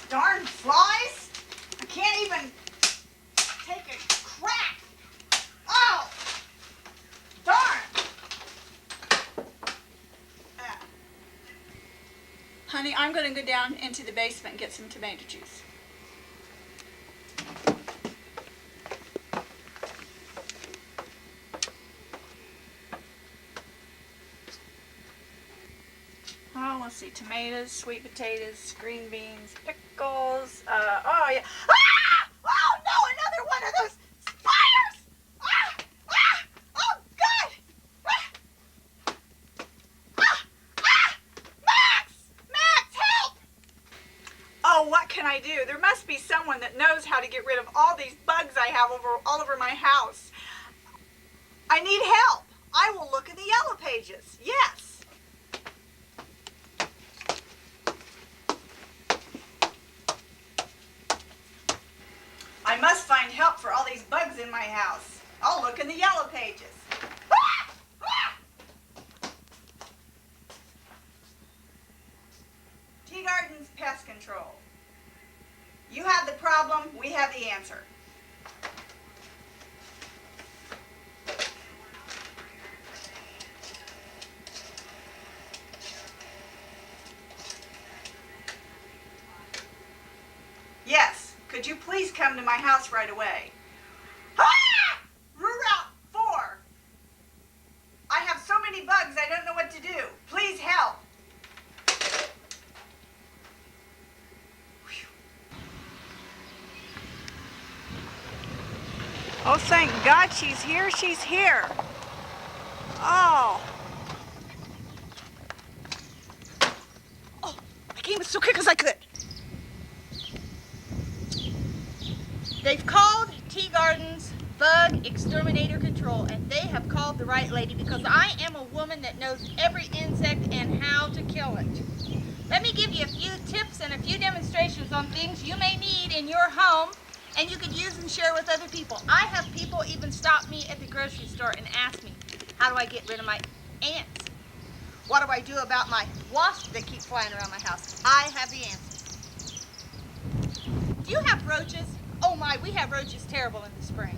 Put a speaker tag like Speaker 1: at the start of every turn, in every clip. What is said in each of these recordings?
Speaker 1: Darn flies! I can't even take a crack. Oh! Darn! Honey, I'm going to go down into the basement and get some tomato juice. Oh, let's see, tomatoes, sweet potatoes, green beans, pickles, oh yeah. Ah! Oh no, another one of those spiders! Ah! Ah! Oh God! Ah! Ah! Ah! Max! Max, help! Oh, what can I do? There must be someone that knows how to get rid of all these bugs I have all over my house. I need help. I will look in the yellow pages. Yes. I must find help for all these bugs in my house. I'll look in the yellow pages. Ah! Ah! Teegarden's Pest Control. You have the problem, we have the answer. Yes, could you please come to my house right away? Ah! Route 4. I have so many bugs I don't know what to do. Please help. Whew. Oh, thank God she's here. She's here. Oh. Oh, I came as so quick as I could. They've called Teegarden's Bug Exterminator Control, and they have called the right lady because I am a woman that knows every insect and how to kill it. Let me give you a few tips and a few demonstrations on things you may need in your home and you could use and share with other people. I have people even stop me at the grocery store and ask me, how do I get rid of my ants? What do I do about my wasps that keep flying around my house? I have the answer. Do you have roaches? Oh my, we have roaches terrible in the spring.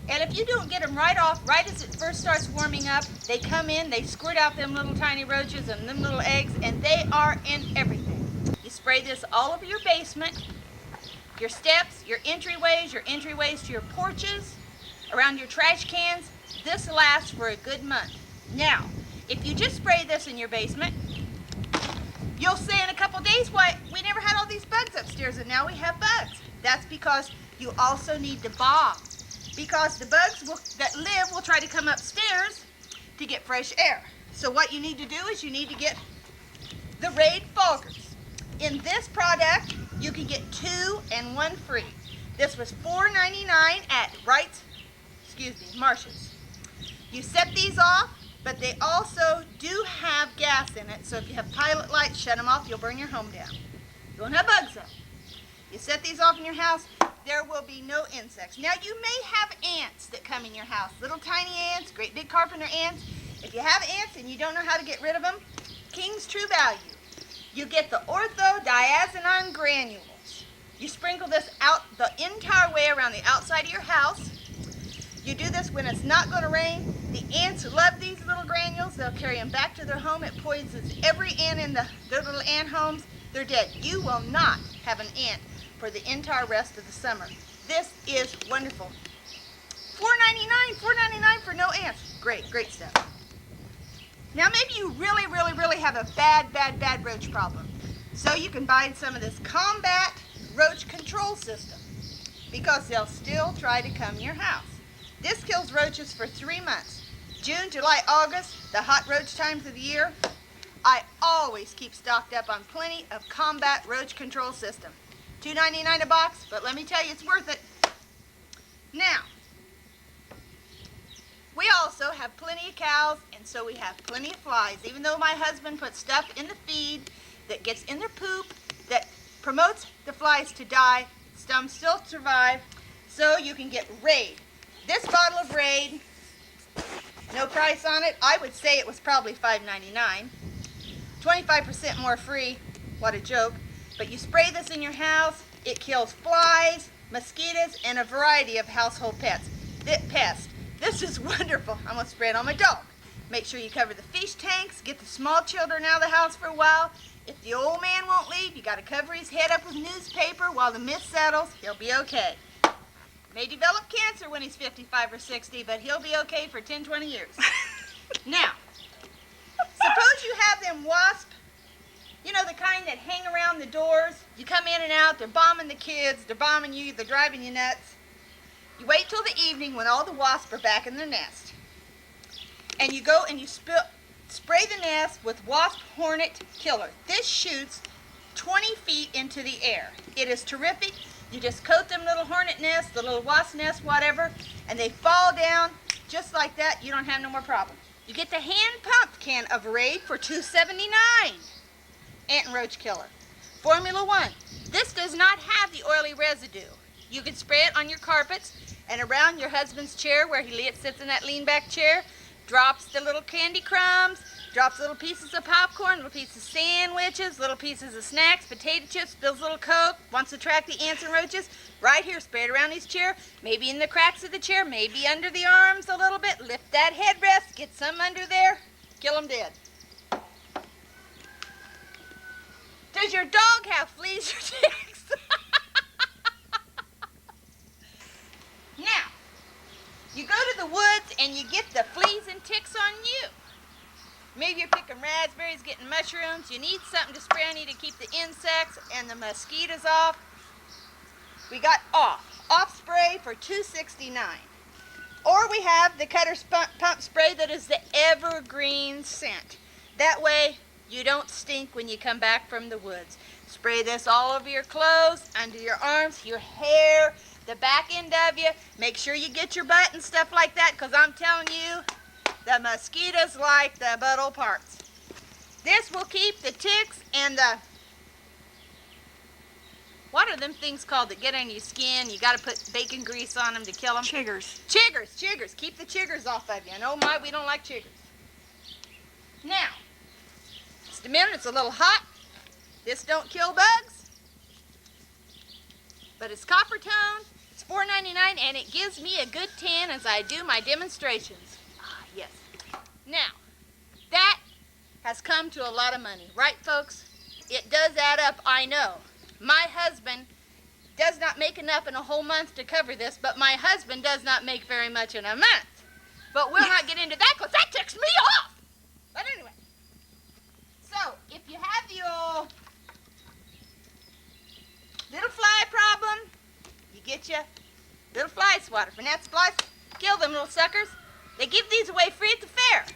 Speaker 1: And if you don't get them right off, right as it first starts warming up, they come in, they squirt out them little tiny roaches and them little eggs, and they are in everything. You spray this all over your basement, your steps, your entryways to your porches, around your trash cans. This lasts for a good month. Now, if you just spray this in your basement, you'll say in a couple days, why, we never had all these bugs upstairs and now we have bugs. That's because you also need to bomb. Because the bugs that live will try to come upstairs to get fresh air. So what you need to do is you need to get the Raid Foggers. In this product, you can get 2 and 1 free. This was $4.99 at Marsh's. You set these off, but they also do have gas in it, so if you have pilot lights, shut them off, you'll burn your home down. You won't have bugs though. You set these off in your house, there will be no insects. Now you may have ants that come in your house, little tiny ants, great big carpenter ants. If you have ants and you don't know how to get rid of them, King's True Value. You get the orthodiazinon granules. You sprinkle this out the entire way around the outside of your house. You do this when it's not going to rain. The ants love these little granules. They'll carry them back to their home. It poisons every ant in their little ant homes. They're dead. You will not have an ant for the entire rest of the summer. This is wonderful. $4.99 for no ants. Great, great stuff. Now maybe you really have a bad roach problem. So you can buy some of this Combat Roach Control System because they'll still try to come in your house. This kills roaches for 3 months. June, July, August, the hot roach times of the year. I always keep stocked up on plenty of Combat Roach Control System. $2.99 a box, but let me tell you, it's worth it. Now, we also have plenty of cows, and so we have plenty of flies. Even though my husband puts stuff in the feed that gets in their poop, that promotes the flies to die, some still survive, so you can get Raid. This bottle of Raid, no price on it. I would say it was probably $5.99. 25% more free. What a joke. But you spray this in your house, it kills flies, mosquitoes, and a variety of household pests. This is wonderful. I'm going to spray it on my dog. Make sure you cover the fish tanks, get the small children out of the house for a while. If the old man won't leave, you got to cover his head up with newspaper while the mist settles. He'll be okay. May develop cancer when he's 55 or 60, but he'll be okay for 10, 20 years. Now, suppose you have them wasp, you know, the kind that hang around the doors. You come in and out, they're bombing the kids, they're bombing you, they're driving you nuts. You wait till the evening when all the wasps are back in their nest. And you go and you spray the nest with wasp hornet killer. This shoots 20 feet into the air. It is terrific. You just coat them little hornet nests, the little wasp nests, whatever, and they fall down just like that. You don't have no more problem. You get the hand-pumped can of Raid for $2.79. Ant and roach killer. Formula 1. This does not have the oily residue. You can spray it on your carpets and around your husband's chair where he sits in that lean-back chair. Drops the little candy crumbs, drops little pieces of popcorn, little pieces of sandwiches, little pieces of snacks, potato chips, spills a little Coke, wants to attract the ants and roaches. Right here, spray it around his chair, maybe in the cracks of the chair, maybe under the arms a little bit. Lift that headrest, get some under there, kill them dead. Does your dog have fleas or ticks? Now, you go to the woods and you get the fleas and ticks on you. Maybe you're picking raspberries, getting mushrooms. You need something to spray on you to keep the insects and the mosquitoes off. We got off spray for $2.69. Or we have the Cutter's Pump Spray that is the evergreen scent. That way you don't stink when you come back from the woods. Spray this all over your clothes, under your arms, your hair, the back end of you. Make sure you get your butt and stuff like that, because I'm telling you, the mosquitoes like the butthole parts. This will keep the ticks and the, what are them things called that get on your skin? You got to put bacon grease on them to kill them.
Speaker 2: Chiggers.
Speaker 1: Chiggers. Keep the chiggers off of you. And oh my, we don't like chiggers. Now, just a minute, it's a little hot. This don't kill bugs, but it's copper tone. It's $4.99 and it gives me a good tan as I do my demonstrations. Ah, yes. Now, that has come to a lot of money, right folks? It does add up, I know. My husband does not make enough in a whole month to cover this, but my husband does not make very much in a month. But we'll not get into that because that ticks me off. But anyway, so if you have the old little fly problem, you get your little fly swatter. From that flies, kill them little suckers. They give these away free at the fair.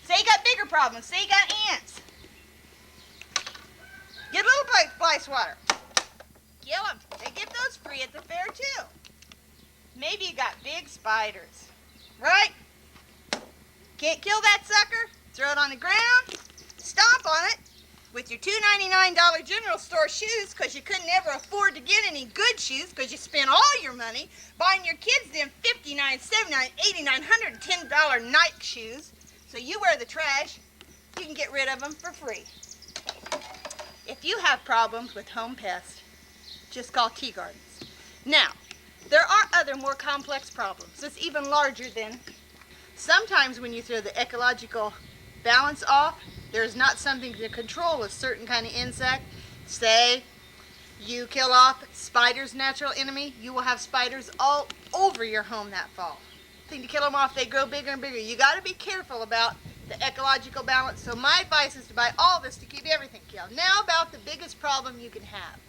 Speaker 1: Say you got bigger problems. Say you got ants. Get a little fly swatter. Kill them. They give those free at the fair too. Maybe you got big spiders, right? Can't kill that sucker. Throw it on the ground. Stomp on it with your $2.99 general store shoes, because you couldn't ever afford to get any good shoes because you spent all your money buying your kids them $59, $79, $89, $110 Nike shoes. So you wear the trash, you can get rid of them for free. If you have problems with home pests, just call Teegardens. Now, there are other more complex problems. It's even larger than, sometimes when you throw the ecological balance off, there's not something to control a certain kind of insect. Say you kill off spiders' natural enemy, you will have spiders all over your home that fall. Thing to kill them off, they grow bigger and bigger. You got to be careful about the ecological balance. So my advice is to buy all this to keep everything killed. Now about the biggest problem you can have.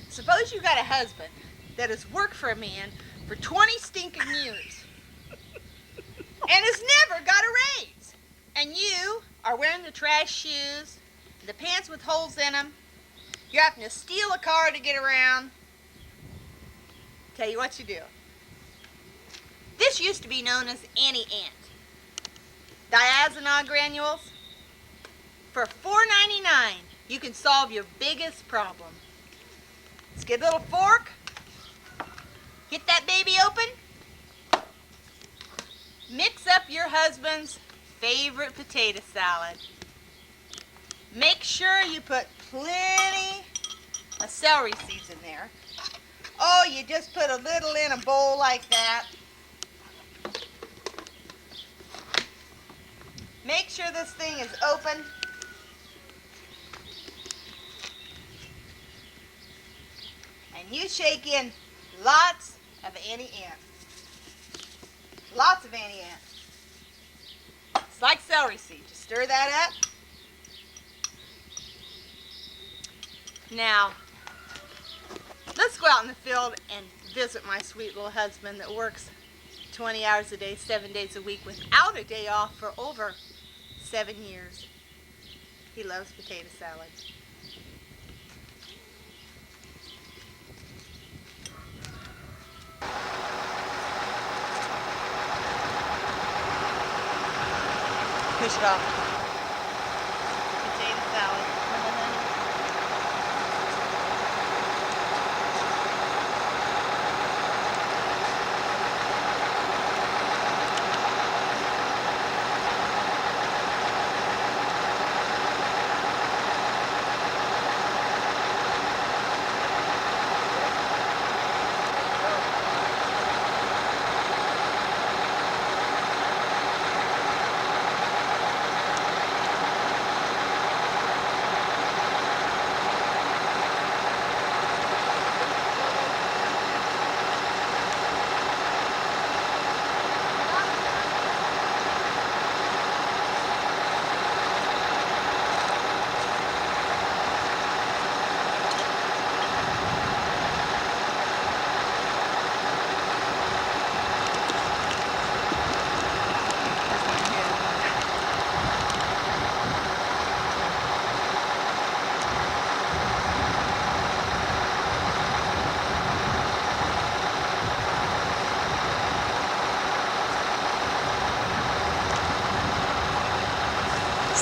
Speaker 1: Suppose you got a husband that has worked for a man for 20 stinking years and has never got a raise. And you are wearing the trash shoes, the pants with holes in them. You're having to steal a car to get around. Tell you what you do. This used to be known as anti-ant. Diazinon granules. For $4.99, you can solve your biggest problem. Let's get a little fork. Get that baby open. Mix up your husband's favorite potato salad. Make sure you put plenty celery seeds in there. Oh, you just put a little in a bowl like that. Make sure this thing is open. And you shake in lots of anti-ant. Lots of anti-ant. It's like celery seed. Just stir that up. Now, let's go out in the field and visit my sweet little husband that works 20 hours a day, 7 days a week without a day off for over 7 years. He loves potato salad. Push it off. Potato salad.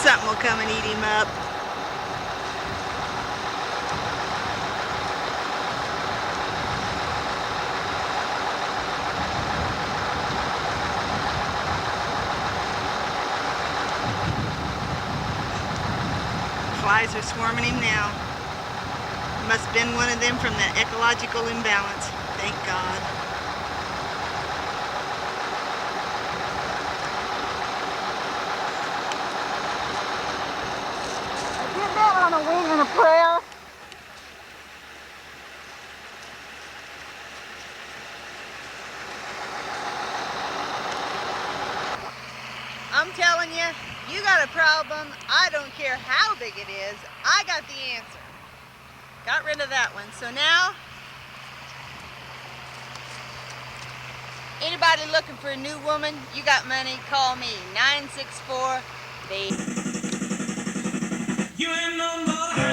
Speaker 1: Something will come and eat him up. Flies are swarming him now. Must have been one of them from the ecological imbalance. Thank God. On a wing and a prayer. I'm telling you, you got a problem. I don't care how big it is. I got the answer. Got rid of that one. So now, anybody looking for a new woman, you got money, call me. 964-BABY.
Speaker 2: You ain't no more.